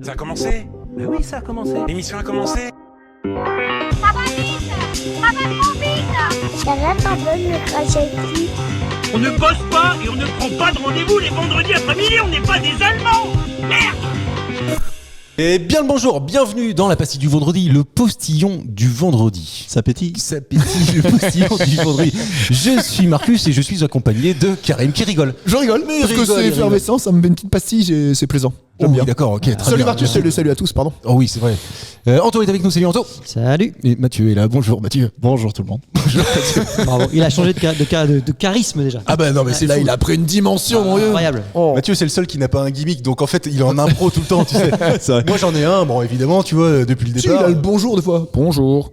Ça a commencé? Bah oui, ça a commencé. L'émission a commencé? Ça va vite. Ça va trop vite. Ça va, papa, le crochet. On ne bosse pas et on ne prend pas de rendez-vous les vendredis après-midi, on n'est pas des Allemands. Merde. Et bien le bonjour, bienvenue dans la pastille du vendredi, le postillon du vendredi. Ça pétille. Ça pétille, le postillon du vendredi. Je suis Marcus et je suis accompagné de Karim qui rigole. Je rigole, mais parce que Rigole, c'est effervescent, ça me met une petite pastille, c'est plaisant. J'aime Oh bien. oui, d'accord, ok, très Salut bien. Marcus, salut à tous, pardon. Oh oui, c'est vrai. Anto est avec nous, salut Anto. Salut. Et Mathieu est là, bonjour Mathieu. Bonjour tout le monde. Bravo. Il a changé de charisme déjà. Ah bah non mais c'est Là, fou. il a pris une dimension, mon vieux. Incroyable. Mathieu c'est le seul qui n'a pas un gimmick, donc en fait il est en impro tout le temps, tu sais. C'est vrai. Moi j'en ai un, bon évidemment, tu vois, depuis le Si, il départ. a le bonjour des fois. Bonjour.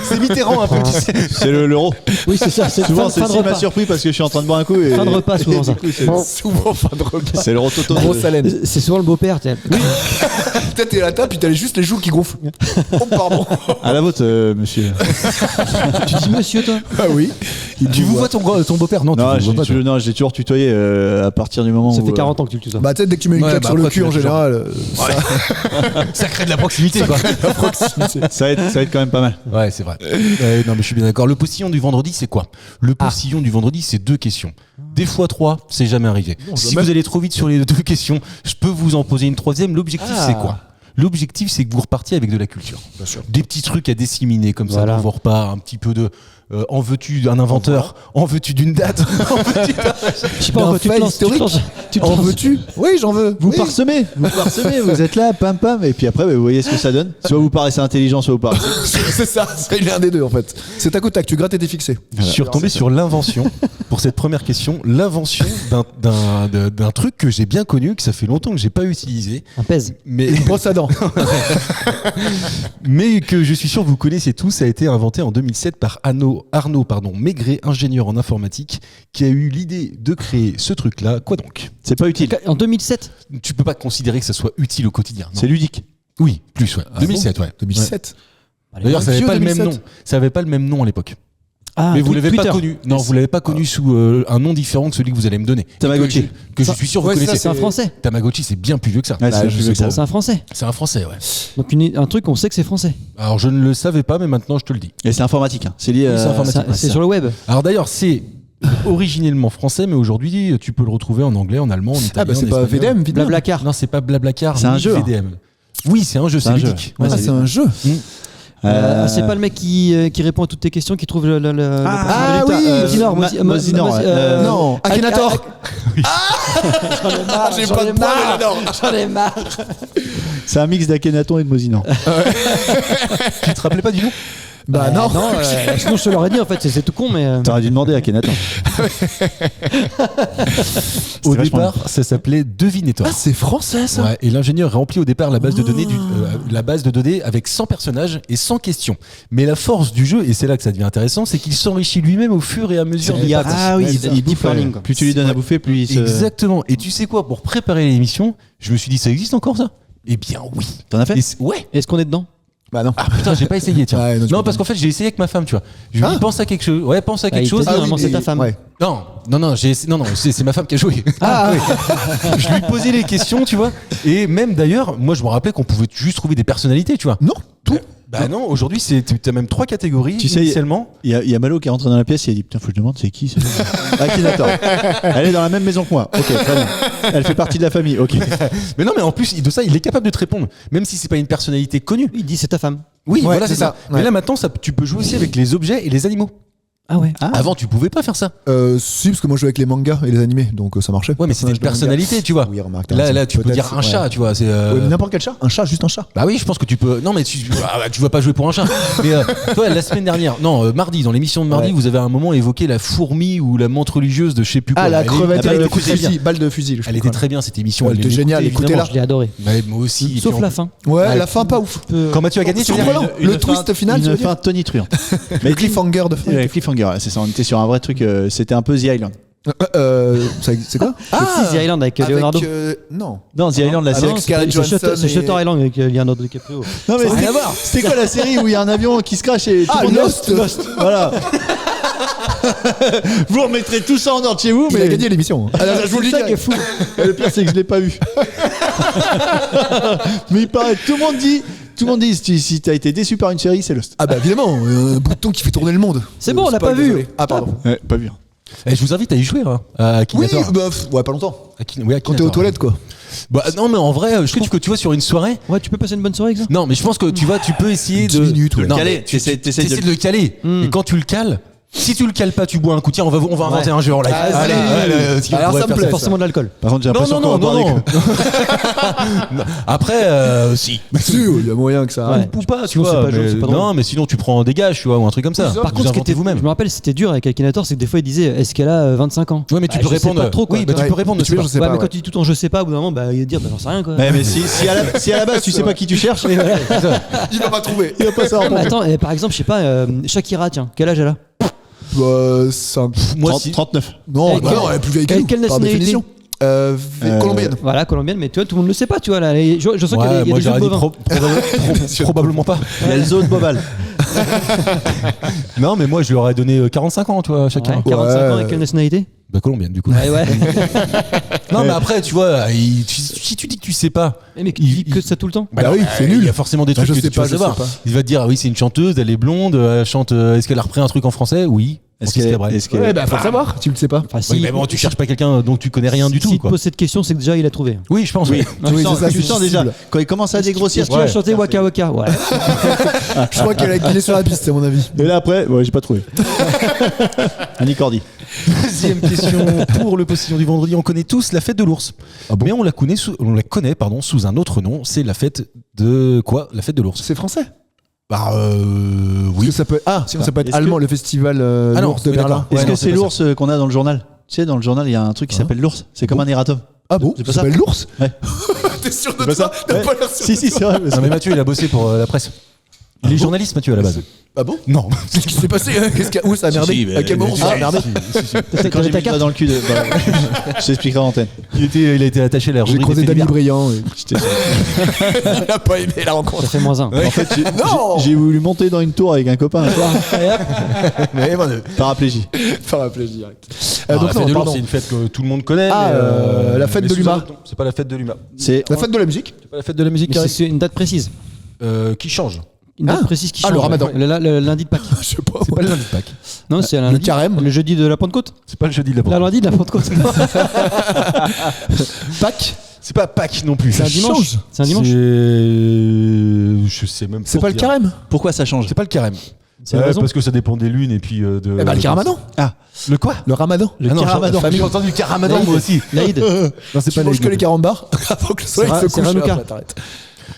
C'est Mitterrand un peu, tu sais. C'est l'euro. Oui, c'est ça. C'est Souvent, c'est fin de ce qui m'a repas. surpris parce que je suis en train de boire un coup. Et... Fin de repas, souvent, ça. Du coup, Souvent fin de repas. c'est le rototo. Grosse haleine. C'est souvent le beau-père. Peut-être t'es à la table, puis t'as juste les joues qui gonflent. Oh, pardon. À la vôtre, monsieur. Tu dis monsieur, toi? Ah oui. Tu vous vois ton beau-père? Non, Non, tu j'ai vois pas. j'ai toujours tutoyé à partir du moment Ça où. fait 40 ans que tu le tutoies. Bah, peut-être dès que tu mets une Ouais, claque bah, sur le après, cul tu en l'as général. Ça crée de la proximité quoi. Ça va être quand même pas mal. Ouais, c'est vrai. Non, mais je suis bien d'accord. Le postillon du vendredi, c'est quoi? Le postillon du vendredi, c'est 2 questions. Des fois 3, c'est jamais arrivé. Si vous allez trop vite sur les 2 questions, je peux vous en poser une 3e. L'objectif, c'est quoi? L'objectif, c'est que vous repartiez avec de la culture. Bien sûr. Des petits trucs à disséminer comme Voilà. ça pour vos repas, un petit peu de en veux-tu d'un inventeur, en veux-tu d'une date, en veux-tu d'un... Je sais pas, en quoi tu te lances. Tu te En lances. veux-tu? Oui, j'en veux. Vous Oui. parsemez, vous êtes là, pam pam, et puis après, vous voyez ce que ça donne. Soit vous paraissez intelligent, soit vous paraissez. C'est ça, il est un des deux en fait. C'est tac au tac, tu grattes et t'es fixé. Je suis retombé sur l'invention pour cette première question, l'invention d'un truc que j'ai bien connu, que ça fait longtemps que j'ai pas utilisé, Un pèse. mais Une brosse à dents. mais que je suis sûr que vous connaissez tous. Ça a été inventé en 2007 par Arnaud Maigret, ingénieur en informatique, qui a eu l'idée de créer ce truc-là. Quoi donc? C'est pas utile. En 2007. Tu peux pas considérer que ça soit utile au quotidien. Non. C'est ludique. Oui, plus ouais. 2007, ouais. 2007. D'ailleurs, ça avait Vieux pas le même 2007. nom. Ça avait pas le même nom à l'époque. Ah, Mais vous l'avez pas Twitter. connu. Non, vous l'avez pas connu sous un nom différent que celui que vous allez me donner. Tamagotchi. Que je suis sûr que vous Ouais, connaissez. ça, C'est un français. Tamagotchi, c'est bien plus vieux que ça. Ouais, c'est je plus sais que ça. pas. C'est un français. C'est un français, ouais. Donc un truc, on sait que c'est français. Alors je ne le savais pas, mais maintenant je te le dis. Et c'est informatique. Hein. C'est lié Oui, c'est à. informatique. C'est sur le web. Alors d'ailleurs, c'est originellement français, mais aujourd'hui tu peux le retrouver en anglais, en allemand, en italien. Ah bah c'est en pas espagnol. VDM, VDM. Blablacar. Non, c'est pas Blablacar. C'est un ni jeu, hein. VDM. Oui, c'est un jeu, c'est un jeu. ludique. Ouais, Ah, c'est un jeu. C'est pas le mec qui répond à toutes tes questions, qui trouve le Ah oui, Mosinor. Mosinor, ouais. Non, Akhenator. J'en ai J'ai pas de poil là-dedans. J'en ai marre. C'est un mix d'Akhenaton et de Mosinor. Tu te rappelais pas du nom? Bah non. Sinon je te l'aurais dit en fait, c'est tout con mais. T'aurais dû demander à Akhenaton. Au vachement départ, ça s'appelait Devine-et-toi. Ah, c'est français ça. Ouais, et l'ingénieur remplit au départ la base de données la base de données avec 100 personnages et 100 questions. Mais la force du jeu, et c'est là que ça devient intéressant, c'est qu'il s'enrichit lui-même au fur et à mesure des parties. Ah oui, c'est un il deep bouffe. learning, quoi. Plus tu lui donnes à bouffer, plus il se. Exactement. Et tu sais quoi, pour préparer l'émission, je me suis dit, ça existe encore ça? Eh bien oui. T'en as fait? Ouais. Est-ce qu'on est dedans? Bah non. Ah putain, j'ai pas essayé, tiens. Ouais, non, tu non, peux parce pas. qu'en fait, j'ai essayé avec ma femme, tu vois. Je lui ai dit, pense à quelque chose. Ouais, pense à quelque il t'a chose. dit, normalement, c'est mais- ta femme. Ouais. Non, c'est ma femme qui a joué. Ah oui. Je lui posais les questions, tu vois. Et même d'ailleurs, moi, je me rappelais qu'on pouvait juste trouver des personnalités, tu vois. Non, tout. Bah non, aujourd'hui, t'as même 3 catégories. Tu sais, initialement. Il y a Malo qui est rentré dans la pièce et il a dit putain, faut que je demande c'est qui Akhenaton. Elle est dans la même maison que moi. Ok, très bien. Elle fait partie de la famille. Ok. Mais non, mais en plus de ça, il est capable de te répondre, même si c'est pas une personnalité connue. Il dit c'est ta femme. Oui, Ouais, voilà, c'est c'est ça. ça. Ouais. Mais là, maintenant, tu peux jouer aussi avec les objets et les animaux. Ah ouais. Avant, tu pouvais pas faire ça. Si, parce que moi je jouais avec les mangas et les animés, donc ça marchait. Ouais, mais c'était une personnalité, tu vois. Oui, remarque. Là, tu peux Peut-être, dire un ouais. chat, tu vois. C'est. Ouais, mais n'importe quel chat. Un chat, juste un chat. Bah oui, je pense que tu peux. Non, mais tu vas pas jouer pour un chat. Mais toi, la semaine dernière, mardi, dans l'émission de mardi, Ouais. vous avez à un moment évoqué la fourmi ou la menthe religieuse de je sais plus quoi. Ah, la Elle est- crevette, elle le était très bien. fusil, balle de fusil. Elle était très bien cette émission. Ouais, elle était géniale, l'écoutait, écoutez-la. évidemment. Je l'ai adoré. Ouais, moi aussi. Et Sauf puis, la fin. Ouais, la fin pas ouf. Quand Mathieu a gagné, tu veux dire Surprenant. Le twist final, tu veux Une dire fin tonitruante. Le cliffhanger de fin. Ouais, cliffhanger, c'est ça. On était sur un vrai truc. C'était un peu The Island. C'est quoi The Island avec Leonardo. Non. Non, The Island, la Ah série. non, Scarlett c'est Shutter Johansson et- Shutter Island avec Leonardo DiCaprio. Non, mais Ça a rien à voir. c'était quoi la série où il y a un avion qui se crache et tout Ah, le monde Lost. Voilà. Vous remettrez tout ça en ordre chez vous, Il mais a gagné l'émission. Ah, là, je vous le dis. c'est ça qui est fou. Et le pire, c'est que je l'ai pas vu. Mais il paraît, tout le monde dit, si t'as été déçu par une série, c'est Lost. Ah bah évidemment, un bouton qui fait tourner le monde. C'est bon, on l'a pas vu. Désolé. Ah pardon. Ouais, pas vu. Je vous invite à y jouer, hein, à Oui, Akinator. bah, ouais, pas longtemps. Oui, Quand t'es aux toilettes, quoi. Bah non, mais en vrai, je trouve que tu vois sur une soirée. Ouais, tu peux passer une bonne soirée avec ça. Non, mais je pense que tu vois, tu peux essayer 10 de minutes, ouais. Non, Caler, mais t'essaies t'essaies de le caler. Et quand tu le cales, si tu le cales pas, tu bois un coup. Tiens, on va inventer un jeu en live. Allez, si on alors pourrait ça me faire plaît. C'est forcément de l'alcool. Par contre, j'ai Non, l'impression non, qu'on non, va non, boire des non. coups. Après, si. Si, il y a moyen que ça arrive. Ouais. Ou pas, tu Sinon, vois. c'est pas mais- c'est pas drôle. non, mais sinon, tu prends des gages, tu vois, ou un truc comme ça. Par contre, ce qui était, vous-même. je me rappelle, c'était dur avec Akinator, c'est que des fois il disait est-ce qu'elle a 25 ans. Ouais, mais tu peux je sais répondre. pas trop, quoi. Oui, bah tu Ouais. peux répondre. Tu veux, je sais Ouais, pas. mais quand tu dis tout en je sais pas, au bout d'un moment, bah il va dire bah j'en sais rien quoi. Ouais, mais si à la base tu sais pas qui tu cherches, Il va pas trouver. il va pas savoir. Non, mais attends, par exemple, je sais pas, Shakira, tiens, quel âge elle a? Bah, 5. Moi, 39. Non, Et bah non, elle est plus vieille que nous, quelle par nationalité définition. Colombienne. Voilà, colombienne, mais tu vois, tout le monde le sait pas, tu vois là. Je sens qu'il y a Ouais, des moi jeux de j'aurais dit bovins. probablement pas. Il y a le zoo de Boval. Non, mais moi je lui aurais donné 45 ans, tu vois, chacun. Ouais, 45 ans Ouais. avec quelle nationalité? Bah colombienne du coup. Ouais, ouais. Non, mais après, tu vois, si tu dis que tu sais pas. Mais tu dis que ça tout le temps. Bah oui, c'est Il nul. y a forcément des Bah, trucs je que sais tu vas pas, je savoir. sais pas. Il va te dire, ah oui, c'est une chanteuse, elle est blonde, elle chante. Est-ce qu'elle a repris un truc en français? Oui. Est-ce Francis Cabrel. Ouais, bah faut le savoir, tu le sais pas. Enfin, Oui, mais bon, tu cherches pas quelqu'un dont tu connais rien du tout, S'il te quoi. pose cette question, c'est que déjà il a trouvé. Oui, je pense. Oui. Oui, c'est ça, Tu c'est sens déjà, visible. quand il commence à dégrossir, Est-ce qu'il a chanté Waka Waka? Ouais. Je crois qu'il est sur la piste, à mon avis. et là après, ouais, j'ai pas trouvé. Annie Cordy. Deuxième question pour le postillon du vendredi. On connaît tous la fête de l'ours. Mais on la connaît sous un autre nom. C'est la fête de quoi? La fête de l'ours. C'est français. Bah, Oui, ça peut. Ah, sinon ça peut être Est-ce allemand, que- le festival Ah non, l'ours de oui, Berlin. d'accord. Est-ce Ouais, que non, c'est c'est pas l'ours qu'on a dans le journal? Tu sais, dans le journal, il y a un truc qui s'appelle l'ours. C'est comme un erratum. Ah bon? C'est Ça pas ça s'appelle l'ours? Ouais. T'es sûr de C'est pas toi? ça T'as Ouais. pas l'air sûr Si, de si, toi. c'est vrai. Non, mais Mathieu, il a bossé pour la presse. Il est journaliste, Mathieu, à la base. Ah bon? Non. Qu'est-ce qui s'est passé? Où ça a merdé? À quel moment ça a merdé? C'est quand j'ai mis le doigt dans le cul de. Je t'expliquerai en antenne. Il a été attaché à la J'ai rubrique croisé des faits Dany divers. Briand. J'étais sûr. Il a pas aimé la rencontre. Ça fait -1. En fait, Non. j'ai voulu monter dans une tour avec un copain un soir. Mais bon, Paraplégie. par la plage direct. Alors, la fête de l'ours, pardon. c'est une fête que tout le monde connaît. Ah, mais, la fête mais de sous l'UMA. un autre nom. C'est pas la fête de l'UMA. C'est La fête de la musique. C'est pas la fête de la musique Mais c'est une date précise. qui change. Une date Ah. précise qui Ah, change. le Ramadan. Le lundi de Pâques. Je sais pas. C'est pas le lundi de Pâques. Non, c'est Le lundi. carême. Le jeudi de la Pentecôte. C'est pas le jeudi de la Le Pentecôte. lundi de la Pentecôte. Pâques. C'est pas Pâques non plus. C'est un dimanche. C'est un dimanche. Je sais même pas. C'est pas le dire. carême. pourquoi ça change? C'est pas le carême. C'est la raison. parce que ça dépend des lunes et puis de. Eh ben le Ramadan. Le quoi? Le Ramadan. Ah non, Ramadan. j'ai entendu le Ramadan moi aussi. L'Aïd. Non, c'est Tu pas manges l'Aïd. que les carambars avant que le soleil C'est se c'est couche. Hanouka. Après, t'arrêtes.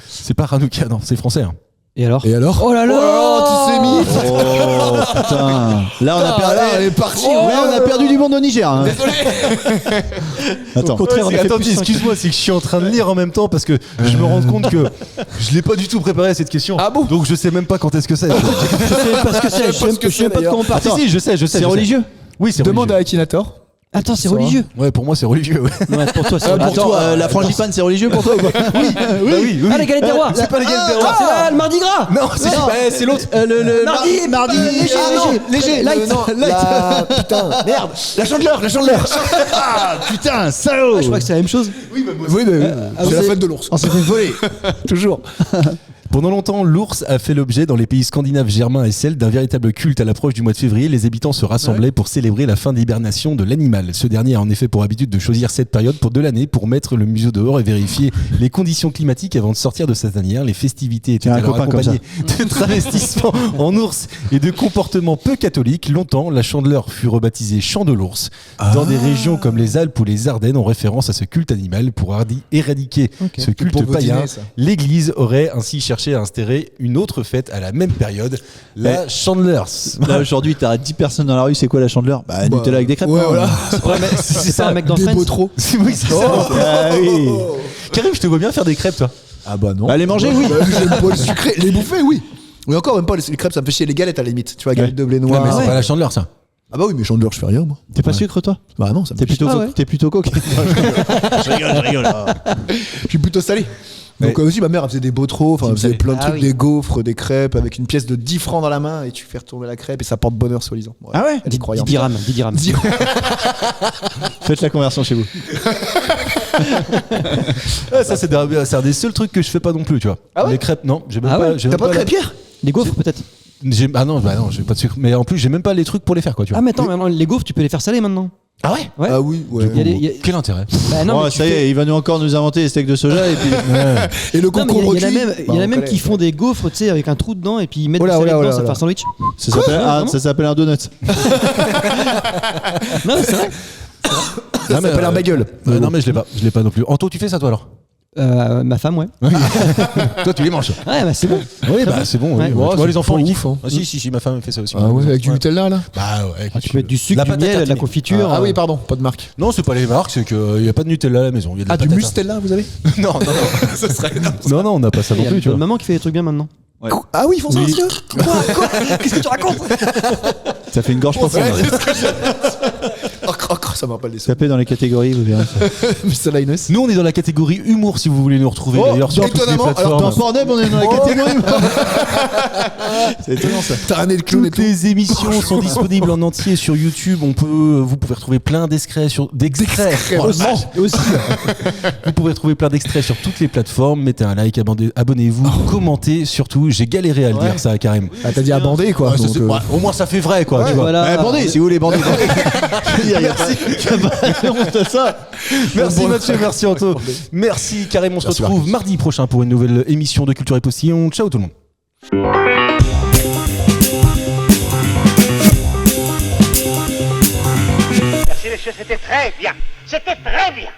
C'est pas Hanouka, non, c'est français. Hein. Et alors? Et alors? Oh là là, tu t'es mis. Oh putain. Là, on a perdu. Là, elle est partie. Là, on a perdu du monde au Niger. Hein. Attends. Au contraire, on a fait Attends, plus cinq. excuse-moi, c'est que je suis en train de lire en même temps parce que je me rends compte que je l'ai pas du tout préparé cette question. Ah bon? Donc je sais même pas quand est-ce que c'est. Je sais pas ce que c'est. Je sais pas de quoi on parle. Si, je sais. C'est religieux? Oui, c'est Demande religieux. à Akinator. Attends, c'est Ça va. religieux. Ouais, pour moi c'est religieux. Ouais. Ouais, pour toi, c'est religieux. Attends, la frangipane, c'est religieux pour toi ou quoi? Bah oui. Ah, les galettes des rois. C'est pas les galettes des rois. C'est là, le mardi gras. Non, c'est l'autre. Mardi, Léger. light. Non, la... Putain, merde. La chandeleur. Ah putain, salaud! Je crois que c'est la même chose. Oui, mais c'est la fête de l'ours. On s'est fait voler. Toujours. Pendant longtemps, l'ours a fait l'objet dans les pays scandinaves, germains et celtes d'un véritable culte. À l'approche du mois de février, les habitants se rassemblaient pour célébrer la fin d'hibernation de l'animal. Ce dernier a en effet pour habitude de choisir cette période de l'année pour mettre le museau dehors et vérifier les conditions climatiques avant de sortir de sa tanière. Les festivités étaient Tiens, un alors copain comme accompagnées de travestissements en ours et de comportements peu catholiques. Longtemps, la chandeleur fut rebaptisée Chant de l'ours. Dans des régions comme les Alpes ou les Ardennes, en référence à ce culte animal. Pour éradiquer ce culte Pour vos païen, dîners, ça. l'Église aurait ainsi cherché à instaurer une autre fête à la même période, la Chandeleurs. Là, aujourd'hui, t'as 10 personnes dans la rue, c'est quoi la chandeleur? Bah, Nutella avec des crêpes. Ouais, non voilà. C'est pas un mec dans Des Friends. beaux trop. Oui, c'est ça. Ah oui. Karim, je te vois bien faire des crêpes, toi. Ah bah non. Bah, les manger, oui. J'aime pas le sucré. Les bouffer, oui. Mais encore, même pas les crêpes, ça me fait chier. Les galettes à la limite. Tu vois, galettes de blé Ouais, noir. mais c'est pas la Chandeleur, ça. Ah bah oui, mais chandeleur, je fais rien, moi. T'es pas sucre, toi? Bah non, ça me T'es fait plutôt, Ah ouais. t'es plutôt coque. chier. Je suis plutôt salé. Donc aussi ma mère elle faisait des beaux-trop, enfin elle faisait plein de trucs, des gaufres, des crêpes avec une pièce de 10 francs dans la main et tu fais retourner la crêpe et ça porte bonheur soi-disant. Ouais, Ah ouais. Elle est croyante. 10 dirhams. Faites la conversion chez vous. Ça c'est un des seuls trucs que je fais pas non plus, tu vois. Ah ouais les crêpes, non, j'ai même Ah pas. ouais j'ai T'as même pas de la- crêpière? Les gaufres peut-être. Ah non, j'ai pas de sucre. Mais en plus, j'ai même pas les trucs pour les faire, quoi, tu vois. Ah mais attends, maintenant, les gaufres tu peux les faire salées maintenant. Ah ouais. Ouais. Ah oui, ouais. Quel intérêt? Bah non, Oh, mais tu ça y fais- est, il va nous encore nous inventer les steaks de soja et puis. Et le Non, mais concombre il y en a cuit, même, bah, il y en a on même connaît. qui font des gaufres, tu sais, avec un trou dedans et puis ils mettent Oh là, des salades oh là, dedans, oh ça là. fait un sandwich. Ça s'appelle un donut. Non, mais c'est vrai. Ça s'appelle un bagel. Non, mais je l'ai pas non plus. Anto, tu fais ça toi alors? Ma femme, ouais. Toi, tu les manges. Ouais, bah c'est bon. Oui, bah c'est bon. Ouais. Oui. Ouais, Moi, les c'est enfants, pas ils ouf, kiffent. hein. Ah si, ma femme fait ça aussi. Ah ouais, avec du Nutella là? Bah ouais. Tu peux mettre du sucre, La du patate miel, de la tatinée. confiture. Ah oui, pardon, pas de marque. Non, c'est pas les marques, c'est qu'il y a pas de Nutella à la maison. Il y a de la Ah, du patata. Mustella vous avez? Non, ça serait. Non, on n'a pas ça Il non y a plus, tu votre vois. maman qui fait des trucs bien maintenant. Ah oui, ils font ça aussi eux? Quoi Qu'est-ce que tu racontes? Ça fait une gorge profonde. Ça me rappelle des sons. Tapez dans les catégories, vous verrez. Mr. Linus. Nous, on est dans la catégorie humour si vous voulez nous retrouver d'ailleurs sur toutes les étonnamment, alors, plateformes. Dans Pornhub, on est dans la catégorie. C'est étonnant ça. T'as un nez de clown et Toutes tout. les émissions sont disponibles en entier sur YouTube. Vous pouvez retrouver plein d'extraits d'extraits. Oh, la vache. Aussi. Vous pouvez trouver plein d'extraits sur toutes les plateformes. Mettez un like, abonnez-vous, commentez surtout. J'ai galéré à le dire ça, Karim. Ah, t'as dit à bander quoi. Ouais, ça, donc, c'est- ouais, au moins ça fait vrai quoi. Tu vois. Voilà. Bandez, si vous voulez bander. Il y a pas honte à ça. Merci Mathieu, merci Anto. Merci Karim, on se Merci, retrouve Marcus. mardi prochain pour une nouvelle émission de Culture et Postillon. Ciao tout le monde. Merci messieurs, c'était très bien. C'était très bien.